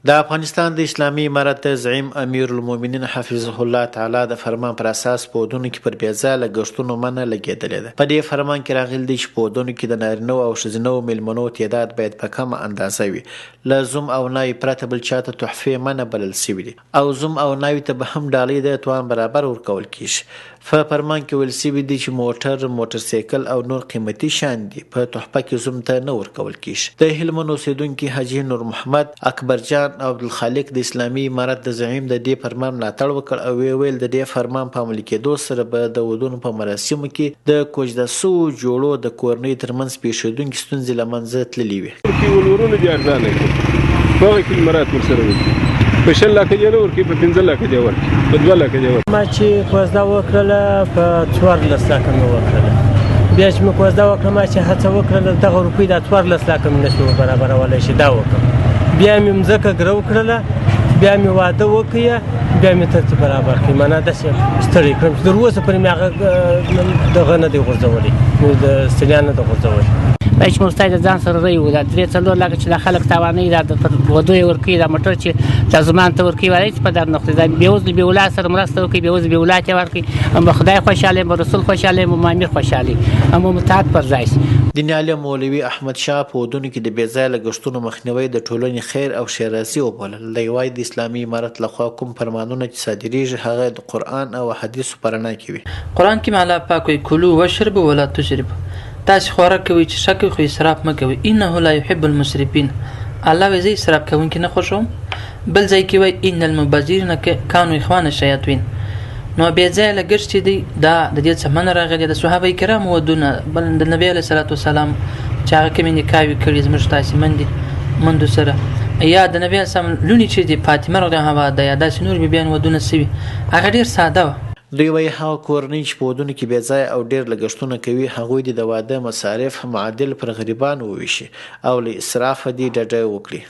د افغانستان د اسلامي امارت د زعیم امیر المؤمنین حفظه الله تعالی د فرمان پر اساس په ودونو کې پر بېځایه لګښتونو منع لګېدلې ده. په دې فرمان کې راغلي دي چې په ودونو کې د نارینه‌و او ښځینه‌و میلمنو تعداد باید په کمه اندازه وي. له زوم او ناوې پرته بل چاته تحفې منع بلل سوي دي او زوم او ناوې ته به هم ډالۍ د توان برابر ورکول کیږي. په فرمان کې ویل سوي دي چې موټرسایکل او نور قیمتي شیان دي په تحفه کې زوم ته نه ورکول کیږي. د هلمند اوسیدونکي حاجي نور محمد اکبرجان او عبدالخالق د اسلامي امارت د زعیم د دې فرمان ملاتړ وکړ او ویل د دې فرمان په عملي کېدو سره به د ودونو په مراسمو کې د کوژده سوو جوړو د کورنۍ ترمنځ پیښیدونکي ستونزې له منځه تللې وي. ولورونه دي ارزانه کړي په هغه کې مراد ورسره وي په 6 لکه دی ورکړي په 15 لکه دی ورکړي په 2 لکه دی ورکړي. ما چې کوژده وکړله په 14 لکه مې وکړله. بیا چې مې کوژده وکړه ما چې هڅه وکړله دغه روپۍ دا 14 لکه مې نشو برابرولی چې دا وکړم. بیا مې مځکه ګرو کړله بیا مې واده وکړه بیا مې ترتیب برابر کړي معنا داسې ستړی کړم چې تر اوسه پورې مې هغه دغه نه دی غورځولی د ستړیا نه دی غورځولی. باید چې مستای د ځان سره رهي وو دا 3-4 لکه چې د خلک توانایي دا د ودو یې ورکوي دا موټر چې دا زمان ته ورکوي ولی چې په دغه نقطې دا بېوزلي بېولاد سره مرسته وکړي بېوزلي بېولاد یې ورکړي هم به خدای خوشحاله یم به رسول خوشحاله یم هم امیر خوشحاله وي هم متحد پر ځای شي. دیني عالم مولوي احمد شاه په ودونو کې د بېځایه لګښتونو مخنیوی د ټولنې خیر او ښېرازي وبلل. دی وایي د اسلامي امارت لخوا کوم فرمانونه چې صادریږي هغه د قرآن او حدیثو په رڼا کې وي. قرآن کې الله پاک وایي کلوا واشربوا ولا تسرفوا تاسې خوراک کوئ چې ښه کوئ خو اسراف مه کوئ انه لا يحب المسرفین الله وایي زه اسراف کوونکي نه خوښوم. بل ځای کې وایي ان المبذرین کانوا اخوان الشیاطین. نو بېځایه لګښت چې دی دا د دې څخه منع راغلی د صحابه کرامو ودونه بل د نبي علیه صلات وسلام چې هغه کومې نکاحې کړي زموږ تاسې مندو سره یا د نبي علیه السلام لوڼې چې دي فاطمه رضی الله عنها د یا داسې نور بیبیان ودونه سوي هغه ډېر ساده وه. دوی وایي هغه کورنۍ چې په ودونو کې بېځایه او ډېر لګښتونه کوي هغوی د واده مصارف معادل پر غریبانو وویشي او له اسرافه دې ډډه وکړي.